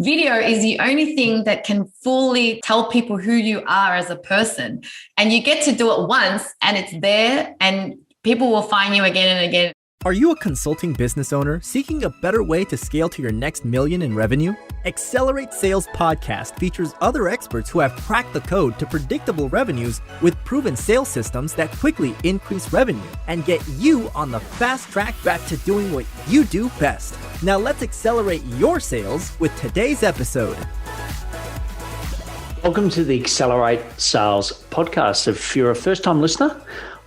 Video is the only thing that can fully tell people who you are as a person. And you get to do it once and it's there and people will find you again and again. Are you a consulting business owner seeking a better way to scale to your next million in revenue? Accelerate Sales Podcast features other experts who have cracked the code to predictable revenues with proven sales systems that quickly increase revenue and get you on the fast track back to doing what you do best. Now let's accelerate your sales with today's episode. Welcome to the Accelerate Sales Podcast. If you're a first-time listener,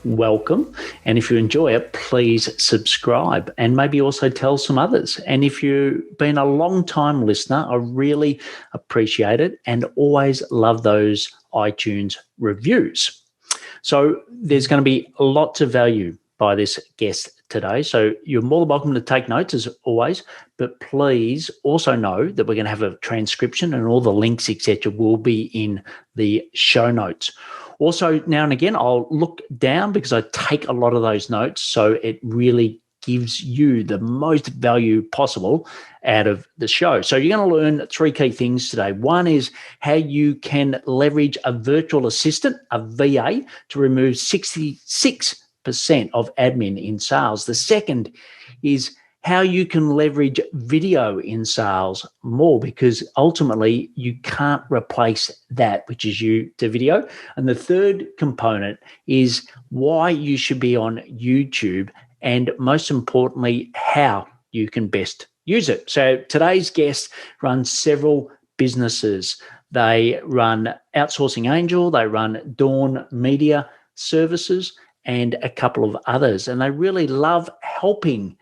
welcome. And if you enjoy it, please subscribe and maybe also tell some others. And if you've been a long-time listener, I really appreciate it and always love those iTunes reviews. So there's going to be lots of value by this guest today. So you're more than welcome to take notes as always, but please also know that we're going to have a transcription and all the links, etc., will be in the show notes. Also, now and again, I'll look down because I take a lot of those notes, so it really gives you the most value possible out of the show. So you're going to learn three key things today. One is how you can leverage a virtual assistant, a VA, to remove 66% of admin in sales. The second is how you can leverage video in sales more, because ultimately you can't replace that, which is you to video. And the third component is why you should be on YouTube, and most importantly, how you can best use it. So today's guest runs several businesses. They run Outsourcing Angel, they run Dawn Media Services, and a couple of others. And they really love helping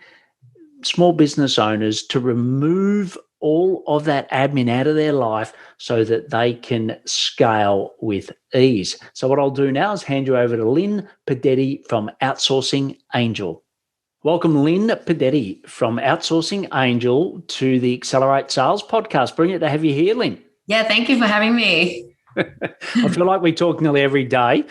small business owners to remove all of that admin out of their life so that they can scale with ease. So what I'll do now is hand you over to Linh Podetti from Outsourcing Angel. Welcome, Linh Podetti from Outsourcing Angel to the Accelerate Sales Podcast. Brilliant to have you here, Linh. Yeah, thank you for having me. I feel like we talk nearly every day,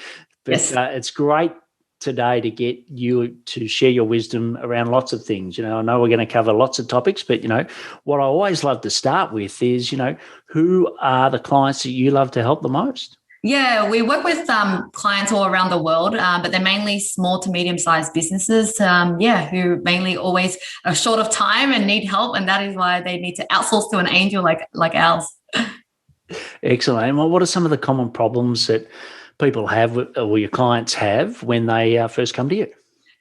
but yes. It's great today to get you to share your wisdom around lots of things. I know we're going to cover lots of topics, but, what I always love to start with is, who are the clients that you love to help the most? Yeah, we work with clients all around the world, but they're mainly small to medium-sized businesses, who mainly always are short of time and need help, and that is why they need to outsource to an angel like ours. Excellent. And what are some of the common problems that people have, or your clients have, when they first come to you?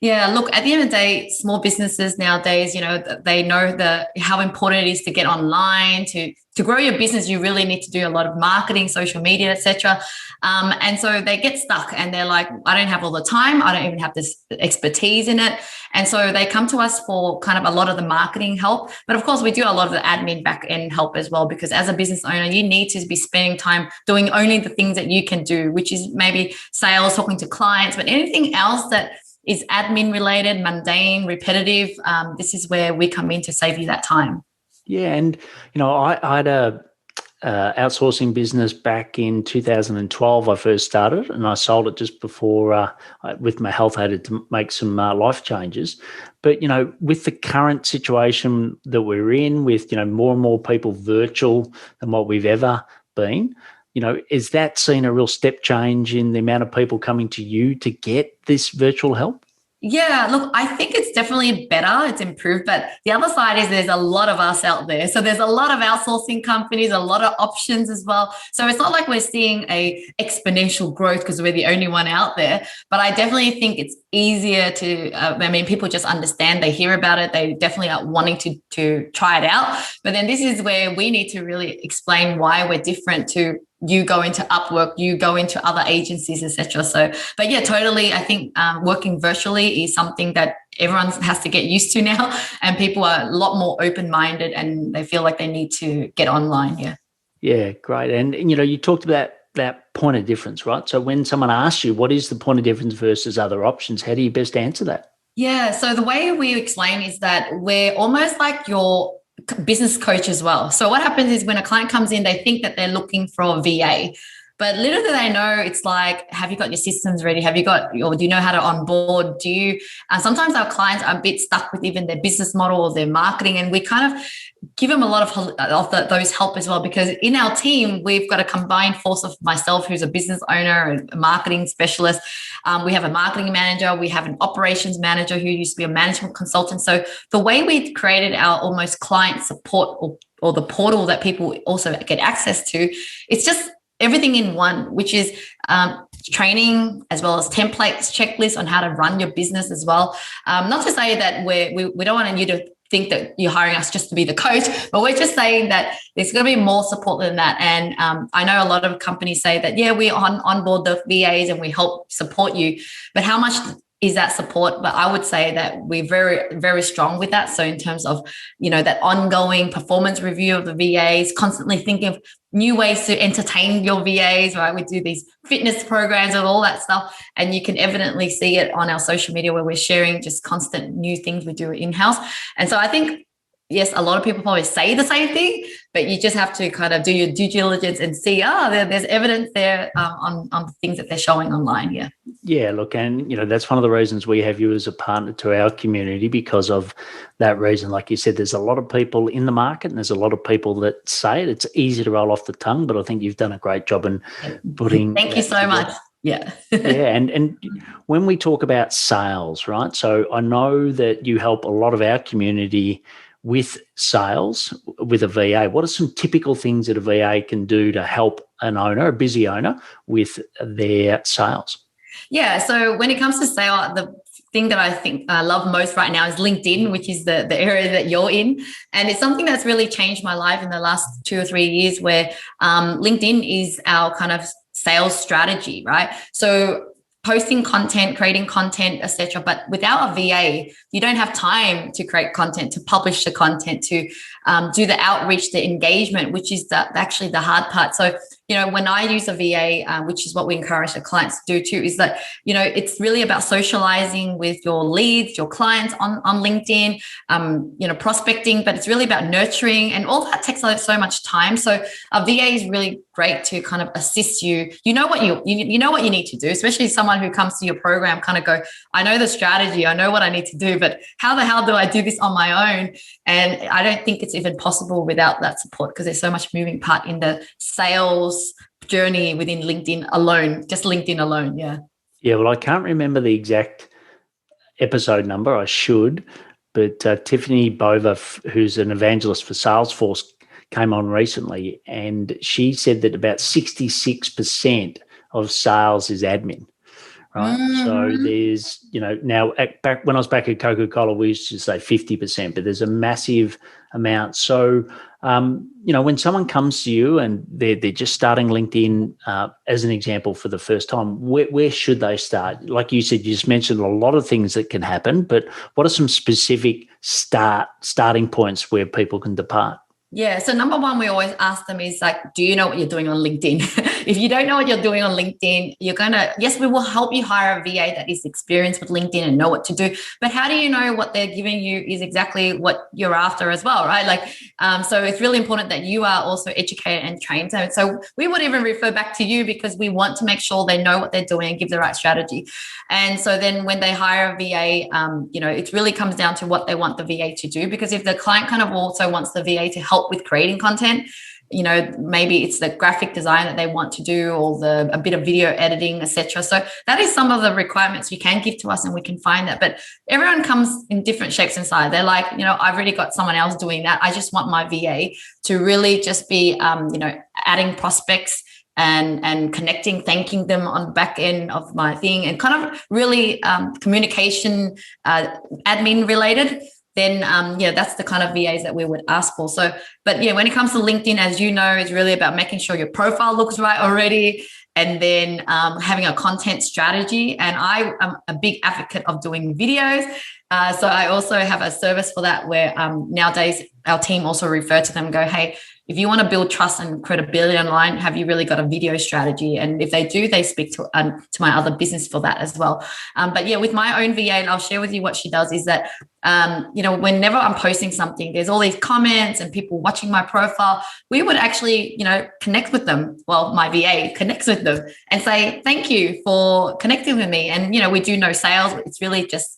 Yeah, look, at the end of the day, small businesses nowadays, they know how important it is to get online. To grow your business, you really need to do a lot of marketing, social media, etc. And so they get stuck and they're like, I don't have all the time. I don't even have this expertise in it. And so they come to us for kind of a lot of the marketing help. But of course, we do a lot of the admin back end help as well, because as a business owner, you need to be spending time doing only the things that you can do, which is maybe sales, talking to clients, but anything else that is admin related, mundane, repetitive, this is where we come in to save you that time. Yeah, and I had a outsourcing business back in 2012. I first started, and I sold it just before, with my health, I had to make some life changes. But with the current situation that we're in, with more and more people virtual than what we've ever been, is that seen a real step change in the amount of people coming to you to get this virtual help? Yeah, look, I think it's definitely better. It's improved. But the other side is there's a lot of us out there. So there's a lot of outsourcing companies, a lot of options as well. So it's not like we're seeing a exponential growth because we're the only one out there. But I definitely think it's easier to, people just understand, they hear about it. They definitely are wanting to try it out. But then this is where we need to really explain why we're different to you go into Upwork, you go into other agencies, etc. So, but yeah, totally. I think working virtually is something that everyone has to get used to now, and people are a lot more open-minded and they feel like they need to get online. Yeah. Yeah, great. And you talked about that point of difference, right? So when someone asks you, what is the point of difference versus other options, how do you best answer that? Yeah. So the way we explain is that we're almost like your business coach as well. So what happens is when a client comes in, they think that they're looking for a VA. But little do they know, it's like, have you got your systems ready? Have you got, or do you know how to onboard? Do you, and sometimes our clients are a bit stuck with even their business model or their marketing, and we kind of give them a lot of those help as well, because in our team, we've got a combined force of myself, who's a business owner and a marketing specialist. We have a marketing manager. We have an operations manager who used to be a management consultant. So the way we created our almost client support or the portal that people also get access to, it's just everything in one, which is training as well as templates, checklists on how to run your business as well. Not to say that we don't want you to think that you're hiring us just to be the coach, but we're just saying that there's going to be more support than that. And I know a lot of companies say that, yeah, we onboard the VAs and we help support you, but how much is that support? But I would say that we're very, very strong with that. So in terms of, that ongoing performance review of the VAs, constantly thinking of new ways to entertain your VAs, right? We do these fitness programs and all that stuff. And you can evidently see it on our social media where we're sharing just constant new things we do in-house. And so I think, yes, a lot of people probably say the same thing, but you just have to kind of do your due diligence and see, there's evidence there on the things that they're showing online. Yeah. Yeah, look, and, that's one of the reasons we have you as a partner to our community, because of that reason. Like you said, there's a lot of people in the market and there's a lot of people that say it. It's easy to roll off the tongue, but I think you've done a great job in putting. Thank you so much. Yeah. Yeah. And when we talk about sales, right? So I know that you help a lot of our community with sales with a VA. What are some typical things that a VA can do to help an owner, a busy owner, with their sales? Yeah. So when it comes to sale, the thing that I think I love most right now is LinkedIn, which is the area that you're in. And it's something that's really changed my life in the last 2 or 3 years, where LinkedIn is our kind of sales strategy, right? So posting content, creating content, etc. But without a VA, you don't have time to create content, to publish the content, to do the outreach, the engagement, which is actually the hard part. So, when I use a VA, which is what we encourage the clients to do too, is that, it's really about socializing with your leads, your clients on LinkedIn, prospecting, but it's really about nurturing, and all that takes so much time. So a VA is really great to kind of assist you. You know what you need to do, especially someone who comes to your program kind of go, I know the strategy, I know what I need to do, but how the hell do I do this on my own? And I don't think it's even possible without that support, because there's so much moving part in the sales journey within LinkedIn alone, just LinkedIn alone. Yeah. Yeah. Well, I can't remember the exact episode number. I should, but Tiffany Bova, who's an evangelist for Salesforce, came on recently, and she said that about 66% of sales is admin. Right. Mm-hmm. So there's, now back when I was back at Coca-Cola, we used to say 50%, but there's a massive amount. So, when someone comes to you and they're just starting LinkedIn, as an example, for the first time, where should they start? Like you said, you just mentioned a lot of things that can happen, but what are some specific starting points where people can depart? Yeah. So number one, we always ask them is like, do you know what you're doing on LinkedIn? If you don't know what you're doing on LinkedIn, yes, we will help you hire a VA that is experienced with LinkedIn and know what to do. But how do you know what they're giving you is exactly what you're after as well, right? So it's really important that you are also educated and trained. So we would even refer back to you, because we want to make sure they know what they're doing and give the right strategy. And so then when they hire a VA, it really comes down to what they want the VA to do, because if the client kind of also wants the VA to help with creating content, maybe it's the graphic design that they want to do, or a bit of video editing, etc. So that is some of the requirements you can give to us, and we can find that. But everyone comes in different shapes and sizes. They're like, I've already got someone else doing that. I just want my VA to really just be, adding prospects and connecting, thanking them on the back end of my thing, and kind of really communication, admin related. Then, that's the kind of VAs that we would ask for. So, but yeah, when it comes to LinkedIn, as you know, it's really about making sure your profile looks right already, and then having a content strategy. And I am a big advocate of doing videos. So I also have a service for that where nowadays our team also refer to them and go, hey, if you want to build trust and credibility online, have you really got a video strategy? And if they do, they speak to my other business for that as well. But yeah, with my own VA, and I'll share with you what she does is that, whenever I'm posting something, there's all these comments and people watching my profile. We would actually, connect with them. Well, my VA connects with them and say, thank you for connecting with me. And, we do no sales. It's really just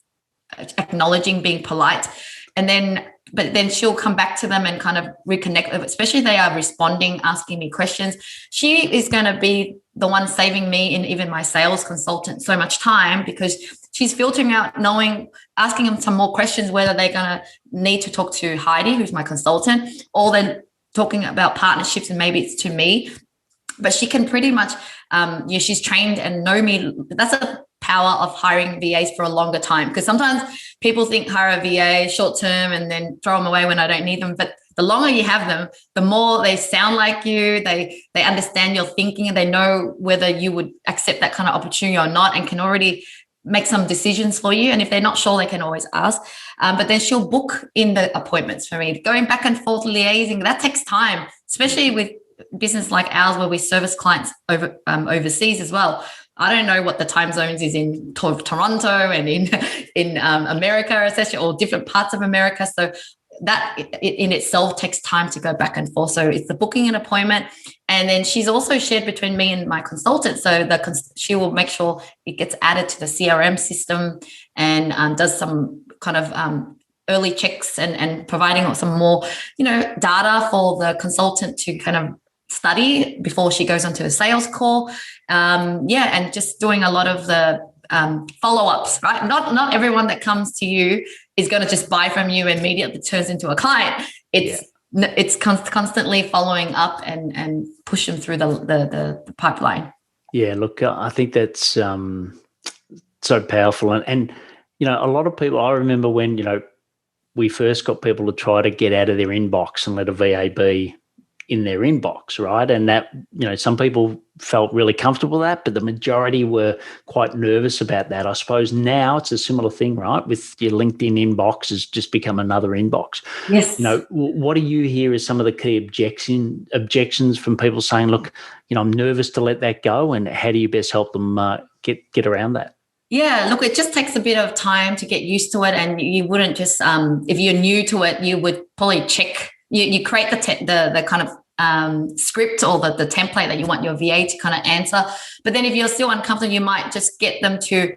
acknowledging, being polite. But then she'll come back to them and kind of reconnect, especially if they are responding, asking me questions. She is going to be the one saving me and even my sales consultant so much time, because she's filtering out, asking them some more questions, whether they're going to need to talk to Heidi, who's my consultant, or then talking about partnerships and maybe it's to me. But she can pretty much, she's trained and know me. That's a power of hiring VAs for a longer time, because sometimes people think hire a VA short term and then throw them away when I don't need them. But the longer you have them, the more they sound like you, they understand your thinking, and they know whether you would accept that kind of opportunity or not, and can already make some decisions for you. And if they're not sure, they can always ask. But then she'll book in the appointments for me. Going back and forth, liaising, that takes time, especially with business like ours where we service clients overseas as well. I don't know what the time zones is in Toronto and in America, essentially, or different parts of America. So that in itself takes time to go back and forth. So it's the booking an appointment. And then she's also shared between me and my consultant. So she will make sure it gets added to the CRM system and does some kind of early checks and providing some more, data for the consultant to kind of study before she goes onto a sales call. And just doing a lot of the follow-ups, right? Not everyone that comes to you is going to just buy from you and immediately turns into a client. It's constantly following up and push them through the pipeline. Yeah, look, I think that's so powerful. And a lot of people, I remember when, we first got people to try to get out of their inbox and let a VA be in their inbox, right? And that, some people felt really comfortable with that, but the majority were quite nervous about that. I suppose now it's a similar thing, right? With your LinkedIn inbox has just become another inbox. Yes. What do you hear as some of the key objections from people saying, look, I'm nervous to let that go, and how do you best help them get around that? Yeah, look, it just takes a bit of time to get used to it, and you wouldn't just, if you're new to it, you would probably check. You create the kind of script or the template that you want your VA to kind of answer. But then if you're still uncomfortable, you might just get them to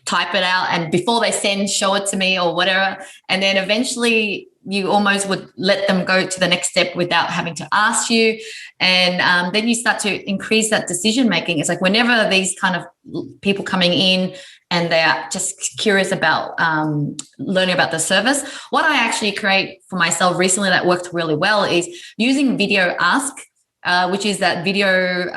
type it out, and before they send, show it to me or whatever. And then eventually you almost would let them go to the next step without having to ask you. And then you start to increase that decision making. It's like whenever these kind of people coming in and they're just curious about learning about the service, what I actually create for myself recently that worked really well is using Video Ask, which is that video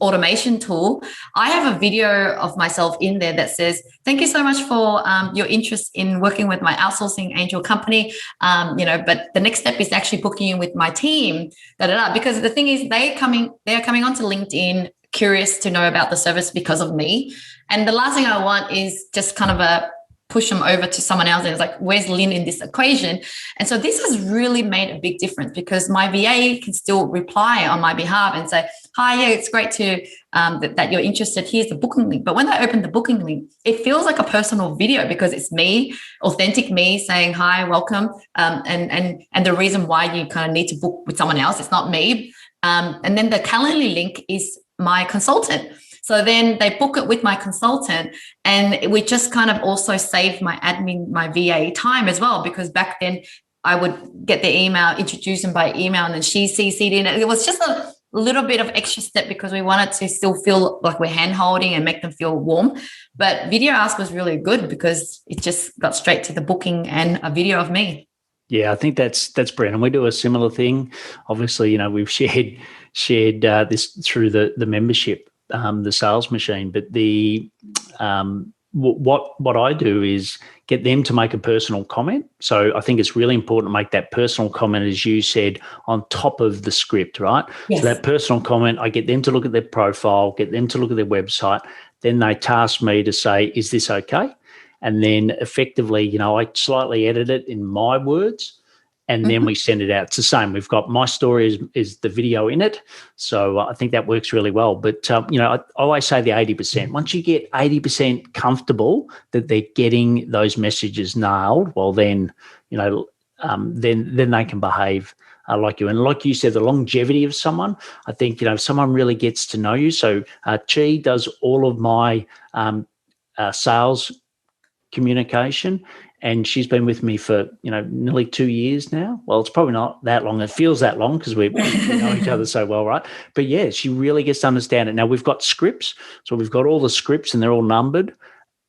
automation tool. I have a video of myself in there that says, thank you so much for your interest in working with my outsourcing angel company. But the next step is actually booking you with my team, because the thing is they're coming onto LinkedIn curious to know about the service because of me. And the last thing I want is just kind of push them over to someone else. And it's like, where's Lynn in this equation? And so this has really made a big difference, because my VA can still reply on my behalf and say, hi, yeah, it's great to that you're interested. Here's the booking link. But when they open the booking link, it feels like a personal video, because it's me, authentic me saying, hi, welcome. And the reason why you kind of need to book with someone else, it's not me. And then the Calendly link is my consultant. So then they book it with my consultant, and we just kind of also save my VA time as well, because back then I would get the email, introduce them by email, and then she CC'd in. It was just a little bit of extra step because we wanted to still feel like we're hand holding and make them feel warm. But Video Ask was really good because it just got straight to the booking and a video of me. Yeah, I think that's brilliant. And we do a similar thing. Obviously, we've shared this through the membership, the sales machine. But what I do is get them to make a personal comment. So I think it's really important to make that personal comment, as you said, on top of the script, right? Yes. So that personal comment, I get them to look at their profile, get them to look at their website. Then they task me to say, is this okay? and then effectively, I slightly edit it in my words, and then we send it out. It's the same. We've got my story is the video in it. So I think that works really well. But, I always say the 80%. Once you get 80% comfortable that they're getting those messages nailed, well, then, then they can behave like you. And like you said, the longevity of someone, I think, if someone really gets to know you. So Chi does all of my sales communication, and she's been with me for nearly 2 years now. Well, it's probably not that long. It feels that long because we know each other so well, right? But yeah, she really gets to understand it. Now we've got scripts, so we've got all the scripts and they're all numbered.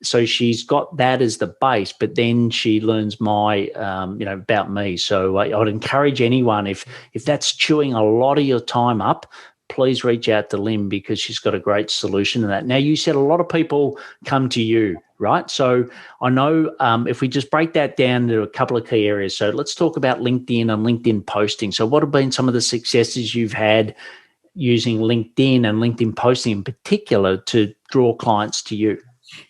So she's got that as the base, but then she learns my about me. So I'd encourage anyone, if that's chewing a lot of your time up, please reach out to Lynn, because she's got a great solution to that. Now, you said a lot of people come to you, right? So I know if we just break that down to a couple of key areas. So let's talk about LinkedIn and LinkedIn posting. So what have been some of the successes you've had using LinkedIn and LinkedIn posting in particular to draw clients to you?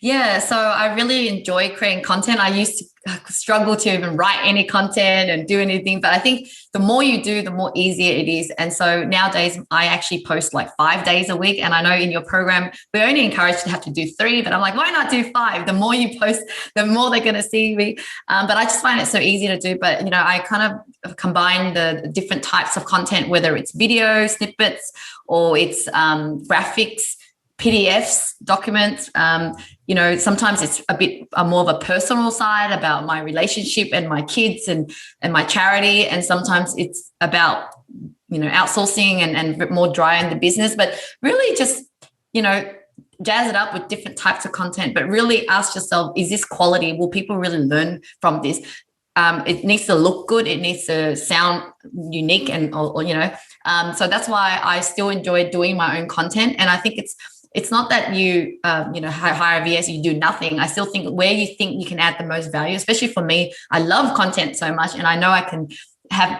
Yeah, so I really enjoy creating content. I used to struggle to even write any content and do anything, but I think the more you do, the more easier it is. And so nowadays I actually post like 5 days a week. And I know in your program, we're only encouraged to have to do 3, but I'm like, why not do 5? The more you post, the more they're going to see me. But I just find it so easy to do. But, I kind of combine the different types of content, whether it's video snippets or it's graphics, PDFs, documents. Sometimes it's a bit more of a personal side about my relationship and my kids and my charity. And sometimes it's about, outsourcing and more dry in the business, but really just, jazz it up with different types of content, but really ask yourself, is this quality? Will people really learn from this? It needs to look good. It needs to sound unique so that's why I still enjoy doing my own content. And I think it's not that you hire a VS, you do nothing. I still think where you think you can add the most value, especially for me, I love content so much, and I know I can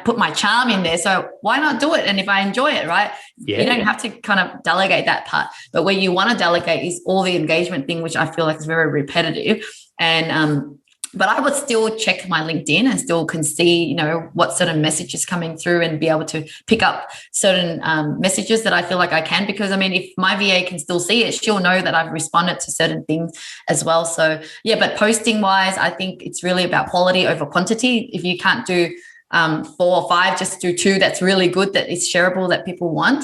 put my charm in there. So why not do it? And if I enjoy it, right? Yeah. You don't have to kind of delegate that part. But where you want to delegate is all the engagement thing, which I feel like is very repetitive. And but I would still check my LinkedIn and still can see, what certain messages coming through and be able to pick up certain messages that I feel like I can. Because, if my VA can still see it, she'll know that I've responded to certain things as well. So, yeah, but posting-wise, I think it's really about quality over quantity. If you can't do 4 or 5, just do 2. That's really good, that is shareable, that people want.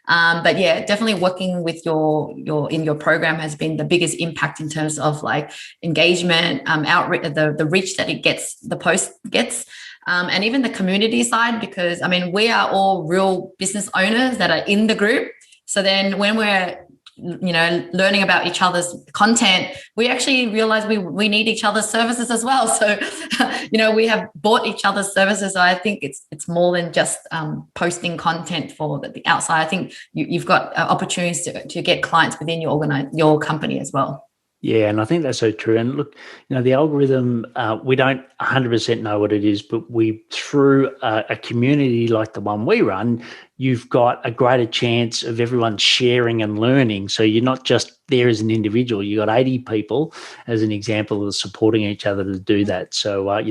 But yeah, definitely working with your program has been the biggest impact in terms of like engagement, the reach that it gets, the post gets, and even the community side, because we are all real business owners that are in the group. So then when we're learning about each other's content, we actually realize we need each other's services as well. So, we have bought each other's services. So I think it's more than just posting content for the outside. I think you've got opportunities to get clients within your company as well. Yeah, and I think that's so true. And look, the algorithm, we don't 100% know what it is, but through a community like the one we run, you've got a greater chance of everyone sharing and learning. So you're not just there as an individual. You've got 80 people, as an example, of supporting each other to do that. So, I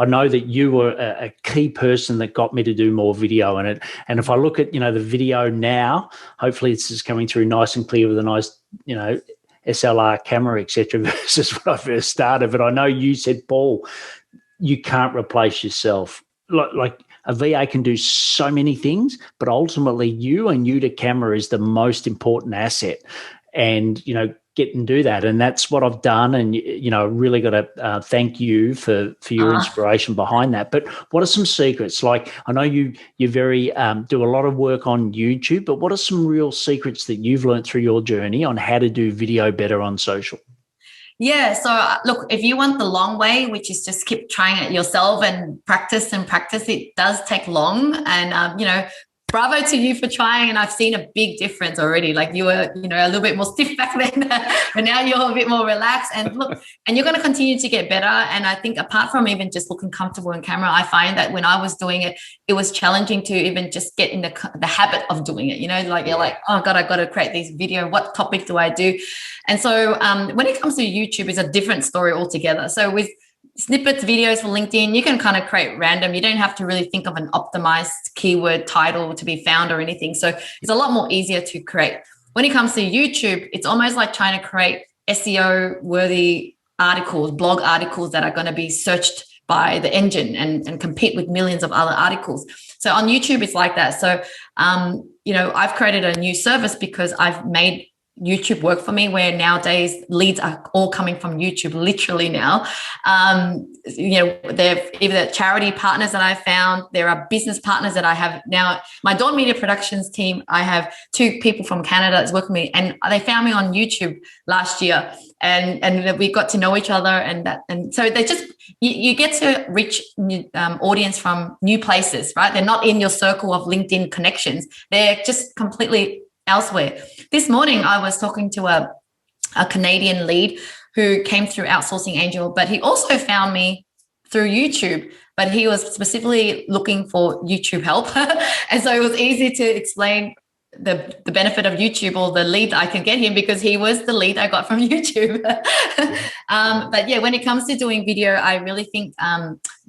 know that you were a key person that got me to do more video in it. And if I look at, the video now, hopefully it's just coming through nice and clear with a nice, SLR camera, etc., versus when I first started. But I know you said, Paul, you can't replace yourself. Like a VA can do so many things, but ultimately you to camera is the most important asset. And, get and do that. And that's what I've done. And, I really got to thank you for your inspiration behind that. But what are some secrets? Like, I know you very do a lot of work on YouTube, but what are some real secrets that you've learned through your journey on how to do video better on social? Yeah. So look, if you want the long way, which is just keep trying it yourself and practice, it does take long. And, bravo to you for trying. And I've seen a big difference already. Like you were, a little bit more stiff back then, but now you're a bit more relaxed. And look, and you're going to continue to get better. And I think apart from even just looking comfortable in camera, I find that when I was doing it, it was challenging to even just get in the habit of doing it. You're like, oh God, I got to create this video. What topic do I do? And so when it comes to YouTube, it's a different story altogether. So with snippets, videos for LinkedIn, you can kind of create random. You don't have to really think of an optimized keyword title to be found or anything. So it's a lot more easier to create. When it comes to YouTube, it's almost like trying to create SEO worthy articles, blog articles that are going to be searched by the engine and compete with millions of other articles. So on YouTube, it's like that. So, I've created a new service because I've made YouTube work for me, where nowadays leads are all coming from YouTube literally now. They're either charity partners that I found, there are business partners that I have now. My Dawn Media Productions team, I have 2 people from Canada that's working with me, and they found me on YouTube last year, and we got to know each other, and so they just you get to reach audience from new places, right? They're not in your circle of LinkedIn connections. They're just completely elsewhere. This morning, I was talking to a Canadian lead who came through Outsourcing Angel, but he also found me through YouTube, but he was specifically looking for YouTube help. And so it was easy to explain the benefit of YouTube, or the lead I can get him, because he was the lead I got from YouTube. But yeah, when it comes to doing video, I really think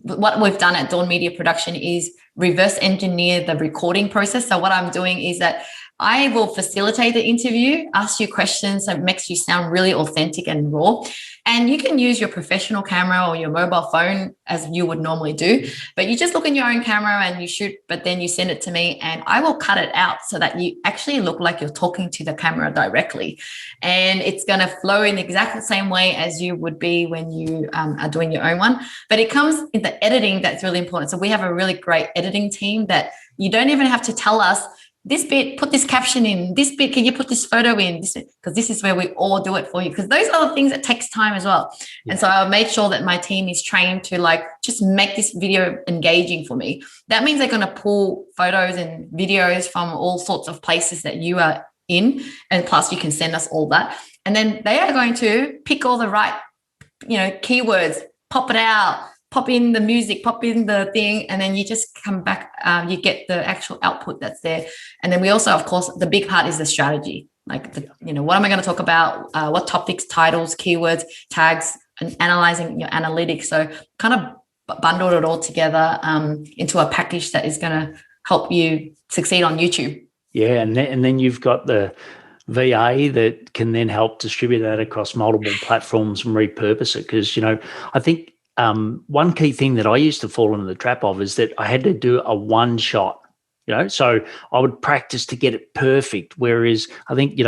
what we've done at Dawn Media Production is reverse engineer the recording process. So what I'm doing is that I will facilitate the interview, ask you questions that makes you sound really authentic and raw. And you can use your professional camera or your mobile phone as you would normally do, but you just look in your own camera and you shoot, but then you send it to me and I will cut it out so that you actually look like you're talking to the camera directly. And it's going to flow in exactly the same way as you would be when you are doing your own one. But it comes in the editing that's really important. So we have a really great editing team that you don't even have to tell us, this bit, put this caption in, this bit, can you put this photo in? Because this is where we all do it for you. Because those are the things that takes time as well. Yeah. And so I made sure that my team is trained to just make this video engaging for me. That means they're going to pull photos and videos from all sorts of places that you are in. And plus you can send us all that. And then they are going to pick all the right, keywords, pop it out, pop in the music, pop in the thing, and then you just come back, you get the actual output that's there. And then we also, of course, the big part is the strategy. What am I going to talk about? What topics, titles, keywords, tags, and analyzing your analytics. So kind of bundled it all together into a package that is going to help you succeed on YouTube. Yeah, and then you've got the VA that can then help distribute that across multiple platforms and repurpose it. Because, I think one key thing that I used to fall into the trap of is that I had to do a one shot, so I would practice to get it perfect. Whereas I think,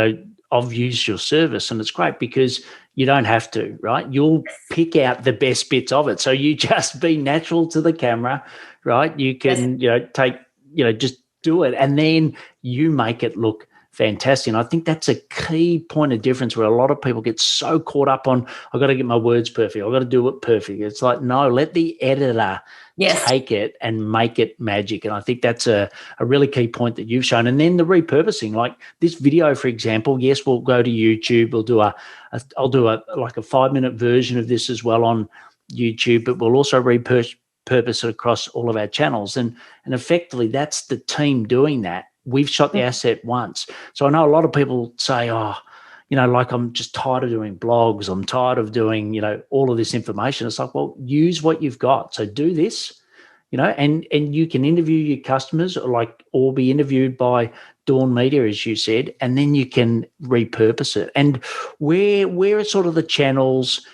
I've used your service and it's great because you don't have to, right? You'll pick out the best bits of it. So you just be natural to the camera, right? You can, just do it and then you make it look fantastic. And I think that's a key point of difference where a lot of people get so caught up on, I've got to get my words perfect. I've got to do it perfect. It's like, no, let the editor take it and make it magic. And I think that's a really key point that you've shown. And then the repurposing, like this video, for example, yes, we'll go to YouTube. I'll do a 5-minute version of this as well on YouTube, but we'll also repurpose it across all of our channels. And effectively that's the team doing that. We've shot the asset once. So I know a lot of people say, I'm just tired of doing blogs. I'm tired of doing, all of this information. It's like, well, use what you've got. So do this, and you can interview your customers or be interviewed by Dawn Media, as you said, and then you can repurpose it. And where are sort of the channels?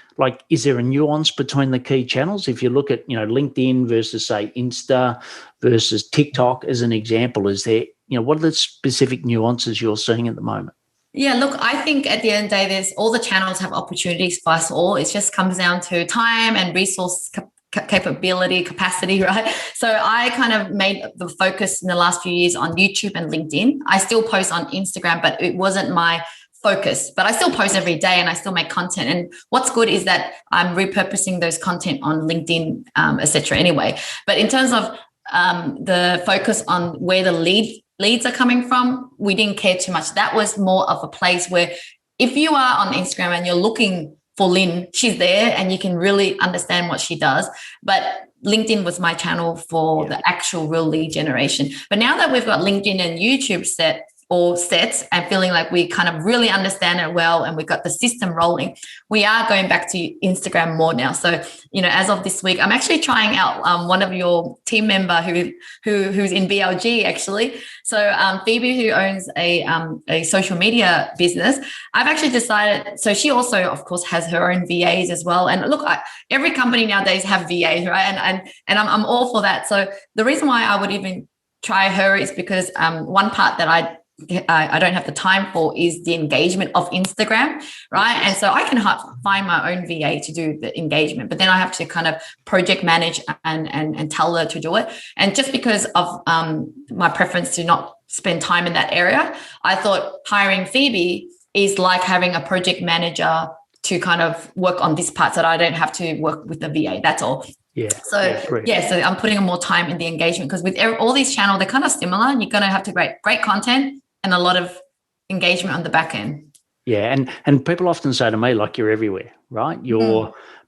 Is there a nuance between the key channels? If you look at, LinkedIn versus say Insta versus TikTok as an example, is there, what are the specific nuances you're seeing at the moment? Yeah, look, I think at the end of the day, all the channels have opportunities for us all. It just comes down to time and resource capability, capacity, right? So I kind of made the focus in the last few years on YouTube and LinkedIn. I still post on Instagram, but it wasn't my focus, but I still post every day and I still make content. And what's good is that I'm repurposing those content on LinkedIn, et cetera, anyway. But in terms of the focus on where the lead leads are coming from, we didn't care too much. That was more of a place where if you are on Instagram and you're looking for Lynn, she's there and you can really understand what she does. But LinkedIn was my channel for the actual real lead generation. But now that we've got LinkedIn and YouTube sets and feeling like we kind of really understand it well and we've got the system rolling, we are going back to Instagram more now. So, as of this week, I'm actually trying out one of your team member who's in BLG actually. So Phoebe, who owns a social media business, I've actually decided, so she also, of course, has her own VAs as well. And look, every company nowadays have VAs, right? And I'm all for that. So the reason why I would even try her is because one part that I don't have the time for is the engagement of Instagram, right? And so I can find my own VA to do the engagement, but then I have to kind of project manage and tell her to do it. And just because of my preference to not spend time in that area, I thought hiring Phoebe is like having a project manager to kind of work on this part so that I don't have to work with the VA. That's all. Yeah. So I'm putting more time in the engagement because with all these channels, they're kind of similar. And you're going to have to create great content and a lot of engagement on the back end. Yeah, and people often say to me, like, you're everywhere, right?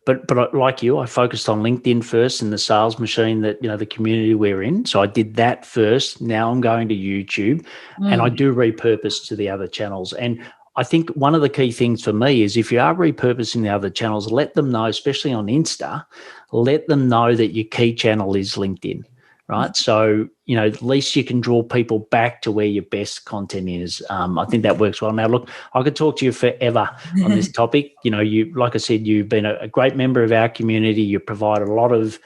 But like you, I focused on LinkedIn first in the sales machine that, the community we're in. So I did that first. Now I'm going to YouTube and I do repurpose to the other channels. And I think one of the key things for me is if you are repurposing the other channels, let them know, especially on Insta, let them know that your key channel is LinkedIn. Right. So, at least you can draw people back to where your best content is. I think that works well. Now, look, I could talk to you forever on this topic. Like I said, you've been a great member of our community. You provide a lot of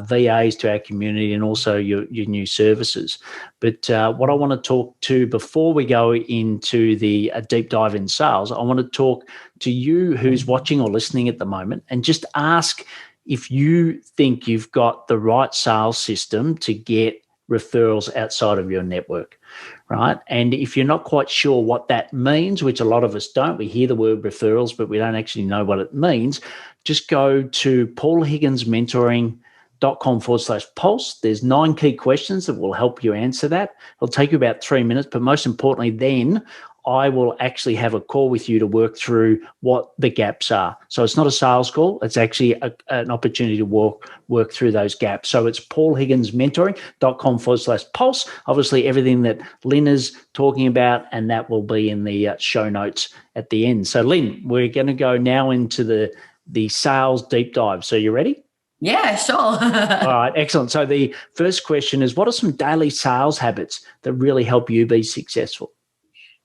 VAs to our community and also your new services. But what I want to talk to before we go into the deep dive in sales, I want to talk to you who's watching or listening at the moment and just ask if you think you've got the right sales system to get referrals outside of your network, right? And if you're not quite sure what that means, which a lot of us don't, we hear the word referrals, but we don't actually know what it means, just go to paulhigginsmentoring.com/pulse. There's 9 key questions that will help you answer that. It'll take you about 3 minutes, but most importantly, then I will actually have a call with you to work through what the gaps are. So it's not a sales call. It's actually an opportunity to work through those gaps. So it's paulhigginsmentoring.com/pulse. Obviously, everything that Lynn is talking about, and that will be in the show notes at the end. So Lynn, we're going to go now into the sales deep dive. So you ready? Yeah, sure. All right, excellent. So the first question is, what are some daily sales habits that really help you be successful?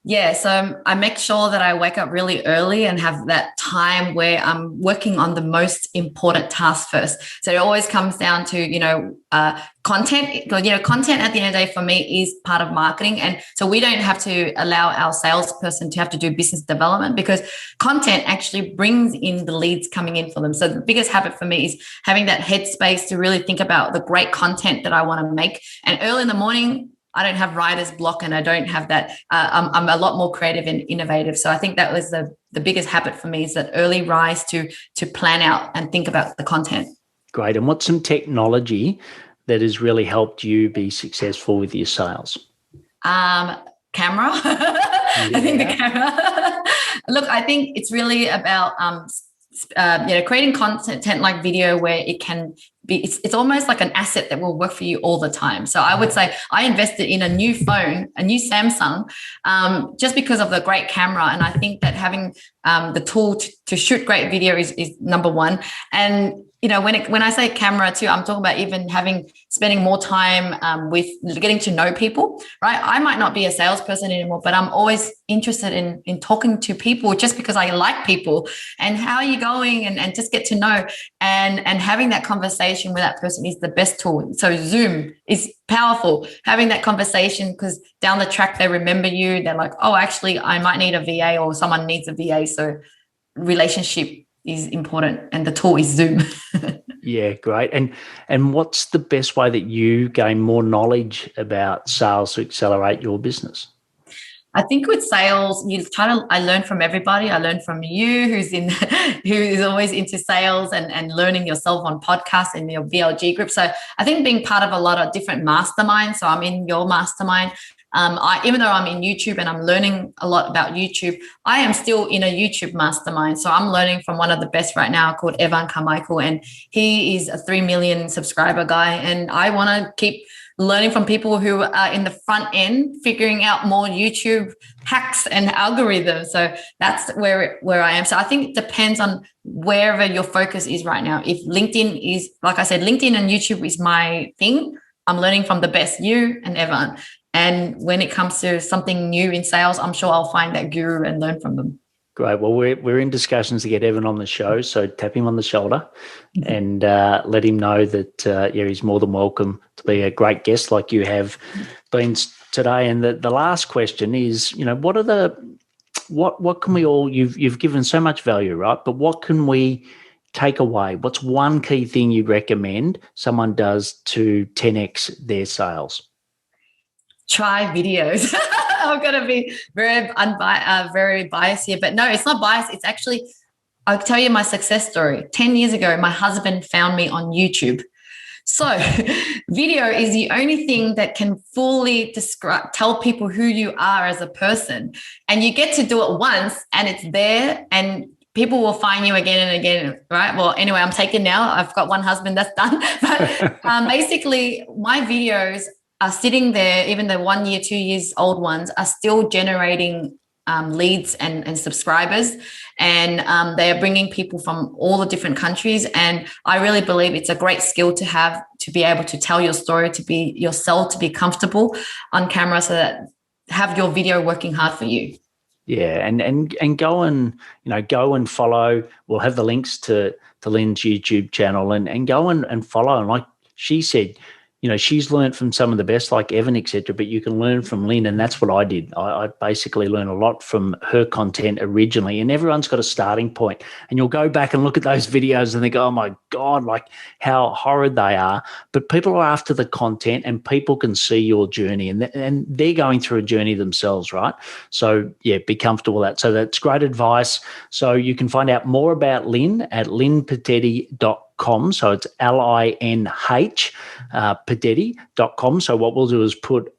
Yeah, so I make sure that I wake up really early and have that time where I'm working on the most important task first. So it always comes down to, content. Content at the end of the day for me is part of marketing. And so we don't have to allow our salesperson to have to do business development because content actually brings in the leads coming in for them. So the biggest habit for me is having that headspace to really think about the great content that I want to make. And early in the morning, I don't have writer's block and I don't have that. I'm a lot more creative and innovative. So I think that was the biggest habit for me is that early rise to plan out and think about the content. Great. And what's some technology that has really helped you be successful with your sales? Camera. I think the camera. Look, I think it's really about creating content like video where it can be, it's almost like an asset that will work for you all the time. So I would say I invested in a new phone, a new Samsung, just because of the great camera. And I think that having the tool to shoot great video is number one. And when I say camera too, I'm talking about even spending more time with getting to know people, right? I might not be a salesperson anymore, but I'm always interested in talking to people just because I like people and how are you going and just get to know and having that conversation with that person is the best tool. So Zoom is powerful. Having that conversation because down the track, they remember you. They're like, oh, actually, I might need a VA or someone needs a VA. So relationship is important and the tool is Zoom. Yeah, great. And what's the best way that you gain more knowledge about sales to accelerate your business? I think with sales, I learn from everybody. I learn from you who is always into sales and learning yourself on podcasts in your VLG group. So I think being part of a lot of different masterminds. So I'm in your mastermind. Even though I'm in YouTube and I'm learning a lot about YouTube, I am still in a YouTube mastermind. So I'm learning from one of the best right now called Evan Carmichael, and he is a 3 million subscriber guy. And I want to keep learning from people who are in the front end, figuring out more YouTube hacks and algorithms. So that's where I am. So I think it depends on wherever your focus is right now. If LinkedIn is, like I said, LinkedIn and YouTube is my thing, I'm learning from the best, you and Evan. And when it comes to something new in sales, I'm sure I'll find that guru and learn from them. Great. Well, we're in discussions to get Evan on the show, so tap him on the shoulder and let him know that he's more than welcome to be a great guest like you have been today. And the last question is, what can we all? You've given so much value, right? But what can we take away? What's one key thing you'd recommend someone does to 10x their sales? Try videos. I'm going to be very biased here, but no, it's not biased. It's actually, I'll tell you my success story. 10 years ago, my husband found me on YouTube. So video is the only thing that can fully tell people who you are as a person. And you get to do it once and it's there, and people will find you again and again, right? Well, anyway, I'm taken now. I've got one husband that's done. But basically, my videos are sitting there, even the 1 year, 2 years old ones are still generating leads and subscribers. And they are bringing people from all the different countries. And I really believe it's a great skill to have, to be able to tell your story, to be yourself, to be comfortable on camera, so that have your video working hard for you. Yeah, and go and follow. We'll have the links to Lynn's YouTube channel and go and follow. And like she said, she's learned from some of the best, like Evan, etc. But you can learn from Lynn, and that's what I did. I basically learned a lot from her content originally, and everyone's got a starting point. And you'll go back and look at those videos and think, oh my God, like how horrid they are. But people are after the content, and people can see your journey, and they're going through a journey themselves, right? So yeah, be comfortable with that. So that's great advice. So you can find out more about Lynn at linpodetti.com. So it's LINH Podetti.com. So what we'll do is put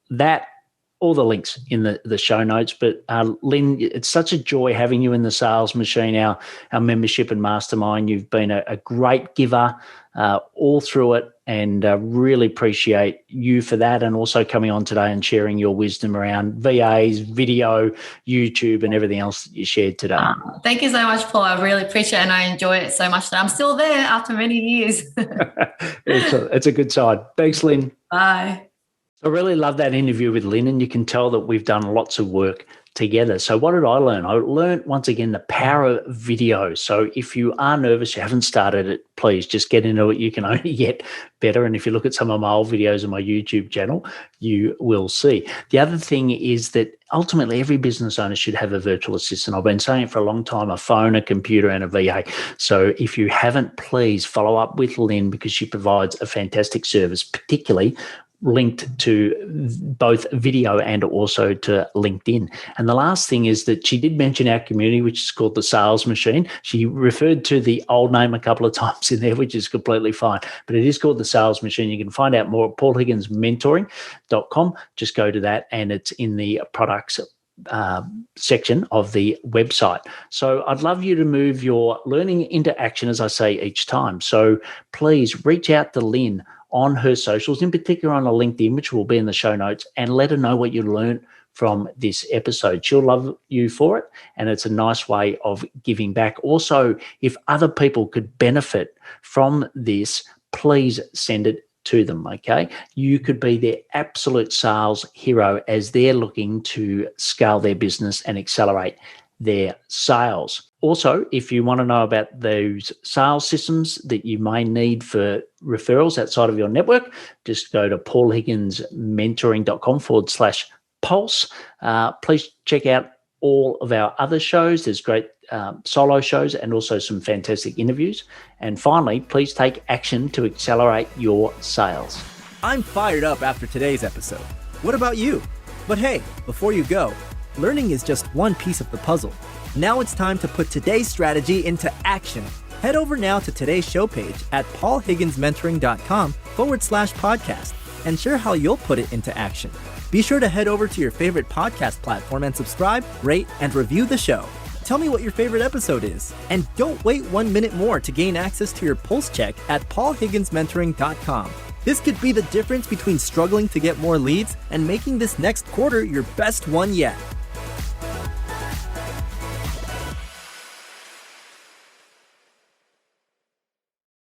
all the links in the show notes. But Lynn, it's such a joy having you in the Sales Machine, our membership and mastermind. You've been a great giver all through it, and really appreciate you for that, and also coming on today and sharing your wisdom around VAs, video, YouTube, and everything else that you shared today. Thank you so much, Paul. I really appreciate it, and I enjoy it so much that I'm still there after many years. It's a good sign. Thanks, Lynn. Bye. I really love that interview with Lynn, and you can tell that we've done lots of work together. So what did I learn? I learned, once again, the power of video. So if you are nervous, you haven't started it, please just get into it. You can only get better. And if you look at some of my old videos on my YouTube channel, you will see. The other thing is that ultimately every business owner should have a virtual assistant. I've been saying it for a long time, a phone, a computer, and a VA. So if you haven't, please follow up with Lynn, because she provides a fantastic service, particularly linked to both video and also to LinkedIn. And the last thing is that she did mention our community, which is called the Sales Machine. She referred to the old name a couple of times in there, which is completely fine, but it is called the Sales Machine. You can find out more at paulhigginsmentoring.com. Just go to that, and it's in the products section of the website. So I'd love you to move your learning into action, as I say each time. So please reach out to Lynn on her socials, in particular on a LinkedIn, which will be in the show notes, and let her know what you learned from this episode. She'll love you for it, and it's a nice way of giving back. Also, if other people could benefit from this, please send it to them, okay? You could be their absolute sales hero as they're looking to scale their business and accelerate their sales. Also, if you want to know about those sales systems that you may need for referrals outside of your network, just go to paulhigginsmentoring.com/pulse. Please check out all of our other shows. There's great solo shows and also some fantastic interviews. And finally, please take action to accelerate your sales. I'm fired up after today's episode. What about you? But hey, before you go, learning is just one piece of the puzzle. Now it's time to put today's strategy into action. Head over now to today's show page at paulhigginsmentoring.com/podcast and share how you'll put it into action. Be sure to head over to your favorite podcast platform and subscribe, rate, and review the show. Tell me what your favorite episode is. And don't wait 1 minute more to gain access to your pulse check at paulhigginsmentoring.com. This could be the difference between struggling to get more leads and making this next quarter your best one yet.